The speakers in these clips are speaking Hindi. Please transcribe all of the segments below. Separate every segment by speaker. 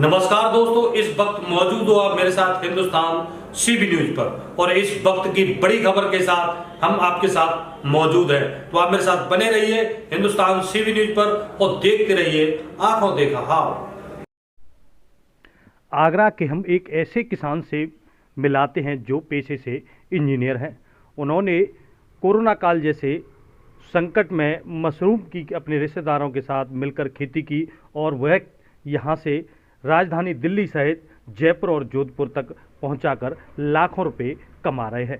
Speaker 1: नमस्कार दोस्तों, इस वक्त मौजूद हो आप मेरे साथ हिंदुस्तान सीबी न्यूज पर और इस वक्त की बड़ी खबर के साथ हम आपके साथ मौजूद हैं। तो आप मेरे साथ बने रहिए हिंदुस्तान सीबी न्यूज पर और देखते रहिए आंखों देखा हाल।
Speaker 2: आगरा के हम एक ऐसे किसान से मिलाते हैं जो पेशे से इंजीनियर हैं। उन्होंने कोरोना काल जैसे संकट में मशरूम की अपने रिश्तेदारों के साथ मिलकर खेती की और वह यहाँ से राजधानी दिल्ली सहित जयपुर और जोधपुर तक पहुंचाकर लाखों रुपए कमा रहे हैं।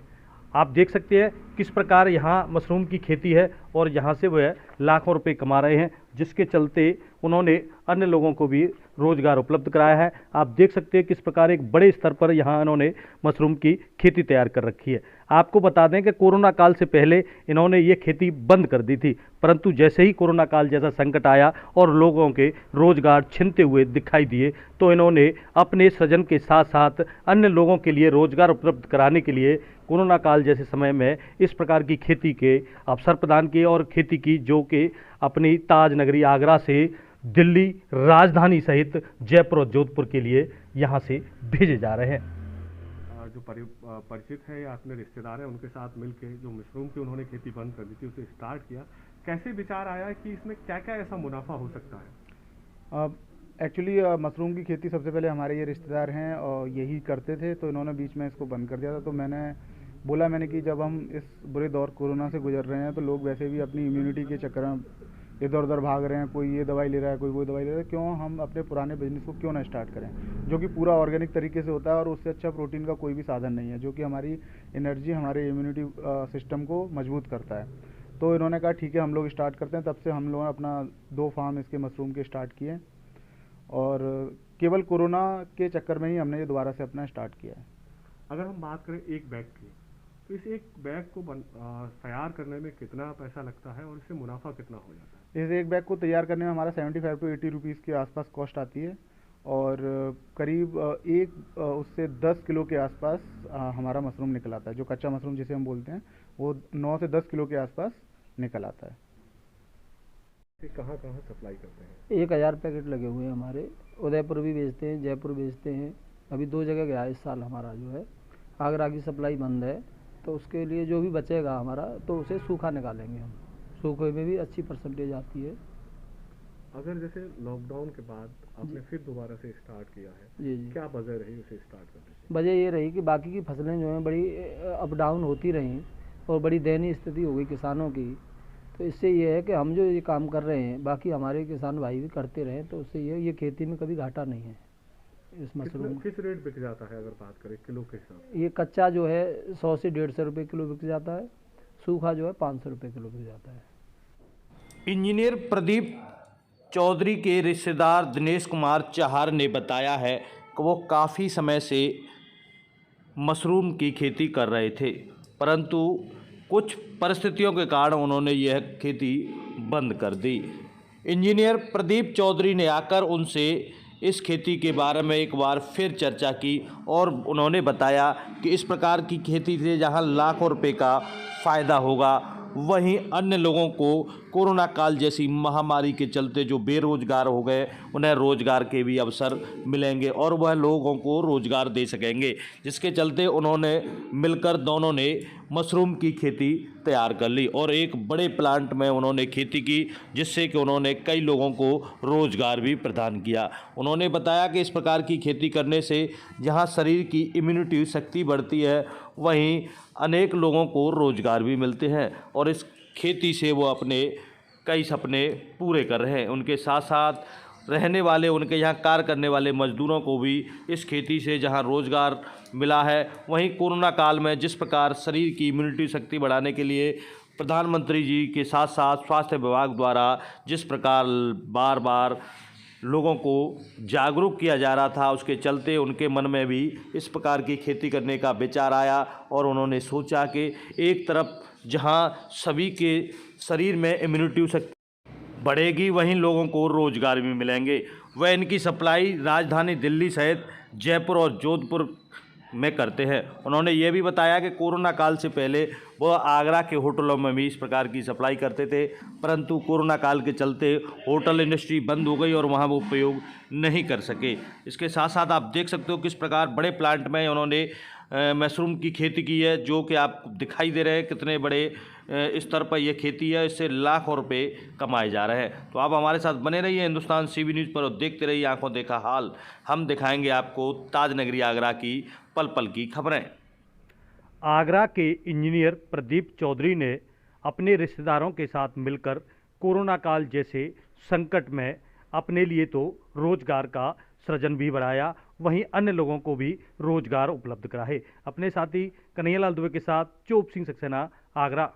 Speaker 2: आप देख सकते हैं किस प्रकार यहाँ मशरूम की खेती है और यहाँ से वह लाखों रुपए कमा रहे हैं, जिसके चलते उन्होंने अन्य लोगों को भी रोजगार उपलब्ध कराया है। आप देख सकते हैं किस प्रकार एक बड़े स्तर पर यहाँ इन्होंने मशरूम की खेती तैयार कर रखी है। आपको बता दें कि कोरोना काल से पहले इन्होंने ये खेती बंद कर दी थी, परंतु जैसे ही कोरोना काल जैसा संकट आया और लोगों के रोजगार छिनते हुए दिखाई दिए, तो इन्होंने अपने सृजन के साथ साथ अन्य लोगों के लिए रोजगार उपलब्ध कराने के लिए कोरोना काल जैसे समय में इस प्रकार की खेती के अवसर प्रदान किए और खेती की, जो कि अपनी ताज नगरी आगरा से दिल्ली राजधानी सहित जयपुर और जोधपुर के लिए यहाँ से भेजे जा रहे हैं।
Speaker 3: जो परिचित है या अपने रिश्तेदार हैं उनके साथ मिलकर जो मशरूम की उन्होंने खेती बंद कर दी थी उसे स्टार्ट किया, कैसे विचार आया कि इसमें क्या क्या ऐसा मुनाफा हो सकता है?
Speaker 4: एक्चुअली मशरूम की खेती सबसे पहले हमारे ये रिश्तेदार हैं और यही करते थे, तो इन्होंने बीच में इसको बंद कर दिया था। तो मैंने कि जब हम इस बुरे दौर कोरोना से गुजर रहे हैं तो लोग वैसे भी अपनी इम्यूनिटी के चक्कर में इधर उधर भाग रहे हैं, कोई ये दवाई ले रहा है, कोई वो दवाई ले रहा है, क्यों हम अपने पुराने बिजनेस को क्यों ना स्टार्ट करें, जो कि पूरा ऑर्गेनिक तरीके से होता है और उससे अच्छा प्रोटीन का कोई भी साधन नहीं है, जो कि हमारी एनर्जी, हमारे इम्यूनिटी सिस्टम को मजबूत करता है। तो इन्होंने कहा ठीक है हम लोग स्टार्ट करते हैं। तब से हम लोगों ने अपना 2 फार्म इसके मशरूम के स्टार्ट किए और केवल कोरोना के चक्कर में ही हमने ये दोबारा से अपना स्टार्ट किया है।
Speaker 3: अगर हम बात करें एक बैग की, तो इस एक बैग को तैयार करने में कितना पैसा लगता है और इससे मुनाफा कितना हो जाता है?
Speaker 4: इस एक बैग को तैयार करने में हमारा 75 to 80 रुपीज़ के आसपास कॉस्ट आती है और करीब उससे 10 किलो के आसपास हमारा मशरूम निकल आता है। जो कच्चा मशरूम जिसे हम बोलते हैं वो 9 से 10 किलो के आसपास निकल आता है।
Speaker 3: कहाँ कहाँ सप्लाई करते हैं?
Speaker 5: 1000 पैकेट लगे हुए हैं हमारे। उदयपुर भी बेचते हैं, जयपुर बेचते हैं। अभी 2 जगह गया इस साल हमारा जो है। आगरा की सप्लाई बंद है, तो उसके लिए जो भी बचेगा हमारा तो उसे सूखा निकालेंगे हम। सूखे में भी अच्छी परसेंटेज आती है।
Speaker 3: अगर जैसे लॉकडाउन के बाद आपने फिर दोबारा से स्टार्ट किया है,
Speaker 5: जी जी,
Speaker 3: क्या वजह रही उसे स्टार्ट करने की?
Speaker 5: वजह ये रही कि बाकी की फसलें जो हैं बड़ी अप डाउन होती रहीं और बड़ी दयनीय स्थिति हो गई किसानों की। तो इससे ये है कि हम जो ये काम कर रहे हैं बाकी हमारे किसान भाई भी करते रहें, तो उससे ये खेती में कभी घाटा नहीं है। इस मशरूम
Speaker 3: किस रेट बिक जाता है अगर बात करें किलो के हिसाब?
Speaker 5: ये कच्चा जो है 100 से 150 रुपये किलो बिक जाता है, सूखा जो है 500 रुपये किलो बिक जाता है।
Speaker 2: इंजीनियर प्रदीप चौधरी के रिश्तेदार दिनेश कुमार चाहर ने बताया है कि वो काफ़ी समय से मशरूम की खेती कर रहे थे, परंतु कुछ परिस्थितियों के कारण उन्होंने यह खेती बंद कर दी। इंजीनियर प्रदीप चौधरी ने आकर उनसे इस खेती के बारे में एक बार फिर चर्चा की और उन्होंने बताया कि इस प्रकार की खेती से जहां लाखों रुपए का फ़ायदा होगा, वहीं अन्य लोगों को कोरोना काल जैसी महामारी के चलते जो बेरोजगार हो गए उन्हें रोजगार के भी अवसर मिलेंगे और वह लोगों को रोजगार दे सकेंगे, जिसके चलते उन्होंने मिलकर दोनों ने मशरूम की खेती तैयार कर ली और एक बड़े प्लांट में उन्होंने खेती की, जिससे कि उन्होंने कई लोगों को रोजगार भी प्रदान किया। उन्होंने बताया कि इस प्रकार की खेती करने से जहां शरीर की इम्यूनिटी शक्ति बढ़ती है, वहीं अनेक लोगों को रोजगार भी मिलते हैं और इस खेती से वो अपने कई सपने पूरे कर रहे हैं। उनके साथ साथ रहने वाले, उनके यहाँ कार्य करने वाले मजदूरों को भी इस खेती से जहाँ रोज़गार मिला है, वहीं कोरोना काल में जिस प्रकार शरीर की इम्यूनिटी शक्ति बढ़ाने के लिए प्रधानमंत्री जी के साथ साथ स्वास्थ्य विभाग द्वारा जिस प्रकार बार बार लोगों को जागरूक किया जा रहा था, उसके चलते उनके मन में भी इस प्रकार की खेती करने का विचार आया और उन्होंने सोचा कि एक तरफ जहां सभी के शरीर में इम्यूनिटी शक्ति बढ़ेगी, वहीं लोगों को रोज़गार भी मिलेंगे। वह इनकी सप्लाई राजधानी दिल्ली सहित जयपुर और जोधपुर में करते हैं। उन्होंने ये भी बताया कि कोरोना काल से पहले वो आगरा के होटलों में भी इस प्रकार की सप्लाई करते थे, परंतु कोरोना काल के चलते होटल इंडस्ट्री बंद हो गई और वहाँ वो उपयोग नहीं कर सके। इसके साथ साथ आप देख सकते हो किस प्रकार बड़े प्लांट में उन्होंने मशरूम की खेती की है, जो कि आपको दिखाई दे रहे हैं कितने बड़े स्तर पर यह खेती है। इससे लाखों रुपए कमाए जा रहे हैं। तो आप हमारे साथ बने रहिए हिंदुस्तान सीबी न्यूज़ पर और देखते रहिए आंखों देखा हाल। हम दिखाएंगे आपको ताजनगरी आगरा की पल पल की खबरें।
Speaker 6: आगरा के इंजीनियर प्रदीप चौधरी ने अपने रिश्तेदारों के साथ मिलकर कोरोना काल जैसे संकट में अपने लिए तो रोजगार का सृजन भी बढ़ाया, वहीं अन्य लोगों को भी रोजगार उपलब्ध कराए। अपने साथी कन्हैयालाल दुबे के साथ चोप सिंह सक्सेना, आगरा।